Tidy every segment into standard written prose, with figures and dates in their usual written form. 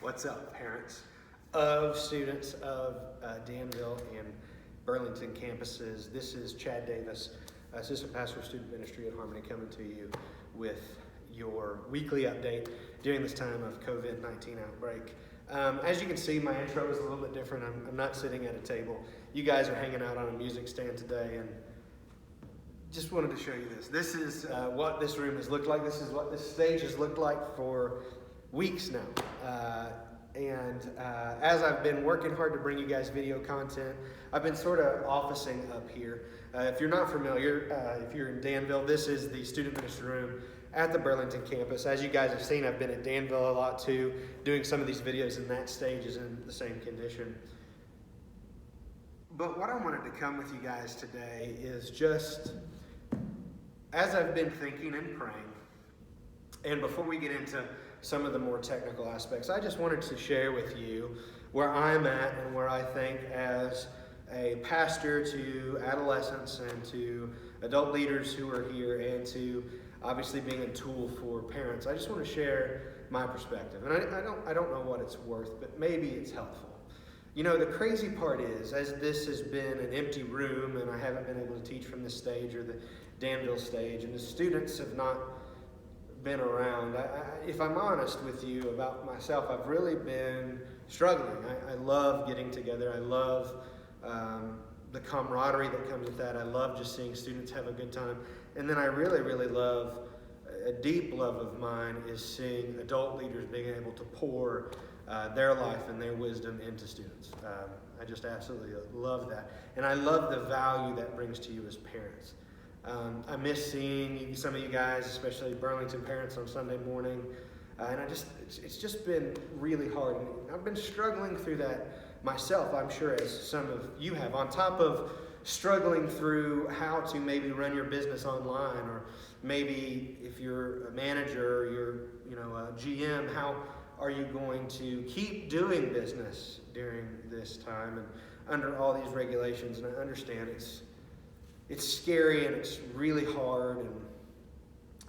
What's up, parents of students of Danville and Burlington campuses? This is Chad Davis, Assistant Pastor of Student Ministry at Harmony, coming to you with your weekly update during this time of COVID-19 outbreak. As you can see, my intro is a little bit different. I'm not sitting at a table. You guys are hanging out on a music stand today, and just wanted to show you this. This is what this room has looked like. This is what this stage has looked like for weeks now. As I've been working hard to bring you guys video content, I've been sort of officing up here. If you're not familiar, if you're in Danville, this is the student ministry room at the Burlington campus. As you guys have seen, I've been at Danville a lot too, doing some of these videos, and that stage is in the same condition. But what I wanted to come with you guys today is just, as I've been thinking and praying, and before we get into some of the more technical aspects, I just wanted to share with you where I'm at and where I think, as a pastor to adolescents and to adult leaders who are here, and to obviously being a tool for parents, I just want to share my perspective. And I don't know what it's worth, but maybe it's helpful. You know, the crazy part is, as this has been an empty room and I haven't been able to teach from this stage or the Danville stage, and the students have not been around, if I'm honest with you about myself, I've really been struggling. I love getting together. I love the camaraderie that comes with that. I love just seeing students have a good time. And then I really, really love, a deep love of mine is seeing adult leaders being able to pour their life and their wisdom into students. I just absolutely love that. And I love the value that brings to you as parents. I miss seeing some of you guys, especially Burlington parents, on Sunday morning. And it's just been really hard. And I've been struggling through that myself, I'm sure, as some of you have, on top of struggling through how to maybe run your business online, or maybe if you're a manager or you're a GM, how are you going to keep doing business during this time and under all these regulations? And I understand it's scary and it's really hard, and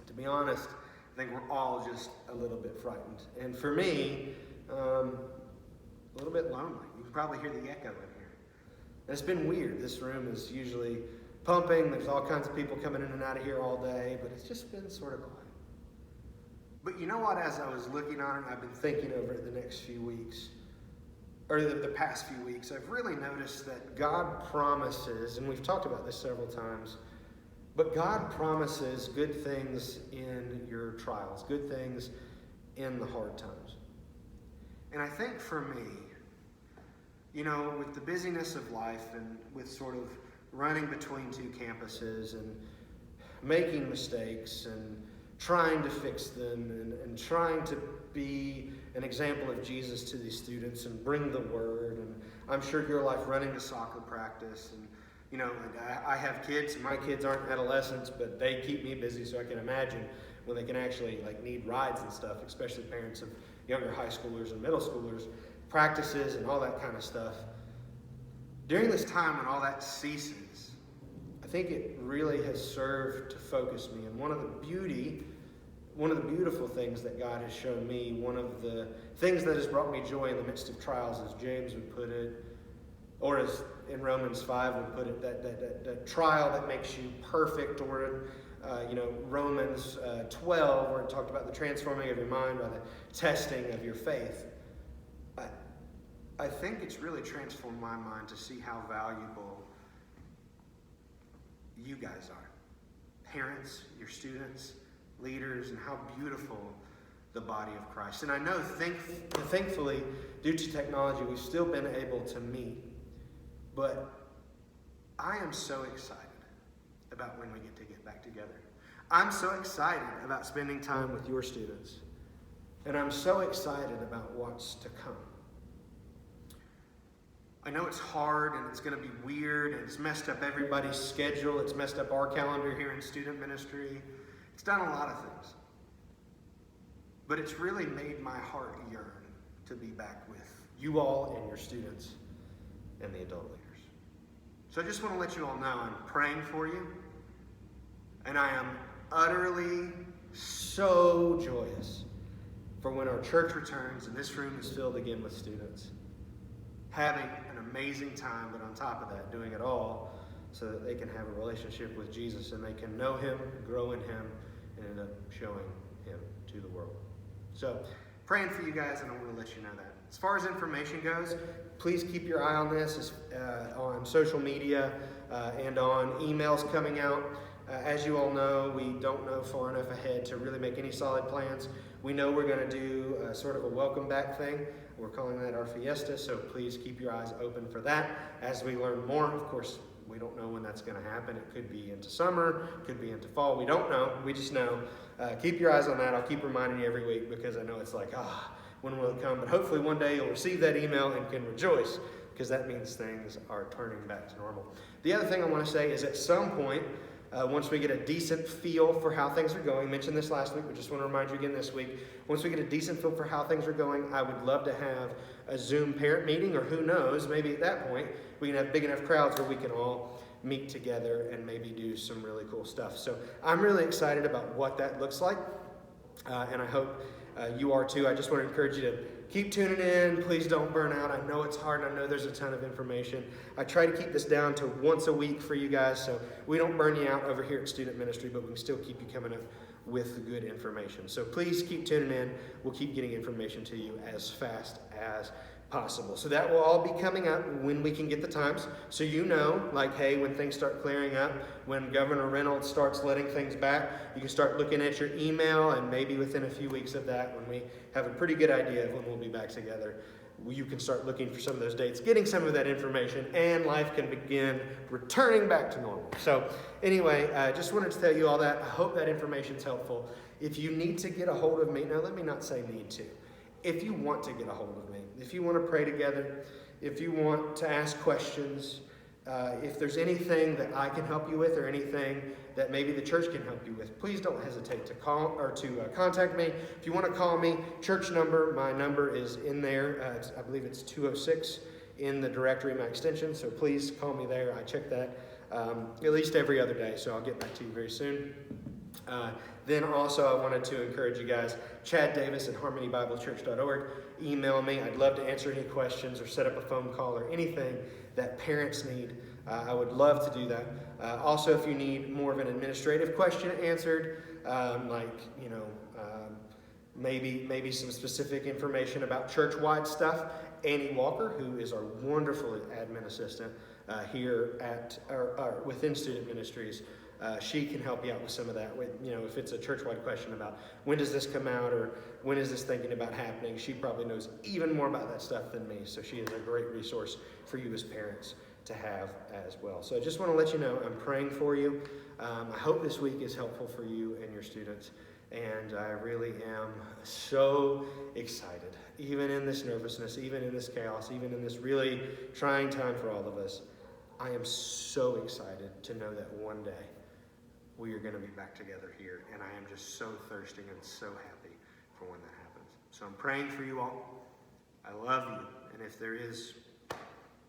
to be honest, I think we're all just a little bit frightened. And for me, a little bit lonely. You can probably hear the echo in here. And it's been weird. This room is usually pumping. There's all kinds of people coming in and out of here all day, but it's just been sort of quiet. But you know what? As I was looking on it, I've been thinking over it the next few weeks, or the past few weeks, I've really noticed that God promises, and we've talked about this several times, but God promises good things in your trials, good things in the hard times. And I think for me, with the busyness of life and with sort of running between two campuses and making mistakes and trying to fix them and trying to be an example of Jesus to these students and bring the word, and I'm sure your life running to soccer practice, and I have kids, and my kids aren't adolescents, but they keep me busy, so I can imagine when they can actually need rides and stuff, especially parents of younger high schoolers and middle schoolers, practices and all that kind of stuff. During this time when all that ceases, I think it really has served to focus me. And one of the beautiful things that God has shown me, one of the things that has brought me joy in the midst of trials, as James would put it, or as in Romans 5 would put it, that trial that makes you perfect, or Romans 12, where it talked about the transforming of your mind by the testing of your faith. I think it's really transformed my mind to see how valuable you guys are. Parents, your students, leaders, and how beautiful the body of Christ. And I know, thankfully, due to technology, we've still been able to meet. But I am so excited about when we get back together. I'm so excited about spending time with your students. And I'm so excited about what's to come. I know it's hard and it's going to be weird and it's messed up everybody's schedule. It's messed up our calendar here in student ministry. It's done a lot of things. But it's really made my heart yearn to be back with you all and your students and the adult leaders. So I just want to let you all know I'm praying for you. And I am utterly so joyous for when our church returns and this room is filled again with students, having an amazing time, but on top of that, doing it all so that they can have a relationship with Jesus and they can know him, grow in him, and end up showing him to the world. So, praying for you guys, and I want to let you know that. As far as information goes, please keep your eye on this on social media and on emails coming out. As you all know, we don't know far enough ahead to really make any solid plans. We know we're going to do sort of a welcome back thing. We're calling that our fiesta, so please keep your eyes open for that. As we learn more, of course, we don't know when that's going to happen. It could be into summer, could be into fall. We don't know. We just know. Keep your eyes on that. I'll keep reminding you every week because I know it's like, when will it come? But hopefully one day you'll receive that email and can rejoice because that means things are turning back to normal. The other thing I want to say is at some point, once we get a decent feel for how things are going, I mentioned this last week, but just want to remind you again this week, once we get a decent feel for how things are going, I would love to have a Zoom parent meeting, or who knows, maybe at that point we can have big enough crowds where we can all meet together and maybe do some really cool stuff. So I'm really excited about what that looks like, and I hope you are too. I just want to encourage you to keep tuning in. Please don't burn out. I know it's hard. I know there's a ton of information. I try to keep this down to once a week for you guys so we don't burn you out over here at Student Ministry, but we can still keep you coming up with good information. So please keep tuning in. We'll keep getting information to you as fast as possible. So that will all be coming up when we can get the times. So you know, like, hey, when things start clearing up, when Governor Reynolds starts letting things back, you can start looking at your email, and maybe within a few weeks of that, when we have a pretty good idea of when we'll be back together, you can start looking for some of those dates, getting some of that information, and life can begin returning back to normal. So anyway, I just wanted to tell you all that. I hope that information's helpful. If you need to get a hold of me, now let me not say need to. If you want to get a hold of me, if you want to pray together, if you want to ask questions, if there's anything that I can help you with or anything that maybe the church can help you with, please don't hesitate to call or to contact me. If you want to call me, church number, my number is in there. I believe it's 206 in the directory, my extension, so please call me there. I check that at least every other day, so I'll get back to you very soon. Then also I wanted to encourage you guys, Chad Davis at harmonybiblechurch.org. Email me. I'd love to answer any questions or set up a phone call or anything that parents need. I would love to do that. Also, if you need more of an administrative question answered, maybe some specific information about church-wide stuff, Annie Walker, who is our wonderful admin assistant here at within Student Ministries, she can help you out with some of that. If it's a church-wide question about when does this come out or when is this thinking about happening, she probably knows even more about that stuff than me. So she is a great resource for you as parents to have as well. So I just want to let you know I'm praying for you. I hope this week is helpful for you and your students. And I really am so excited, even in this nervousness, even in this chaos, even in this really trying time for all of us. I am so excited to know that one day we are going to be back together here, and I am just so thirsting and so happy for when that happens. So I'm praying for you all. I love you, and if there is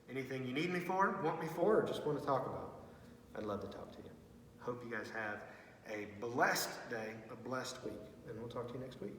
anything you need me for, want me for, or just want to talk about, I'd love to talk to you. Hope you guys have a blessed day, a blessed week, and we'll talk to you next week.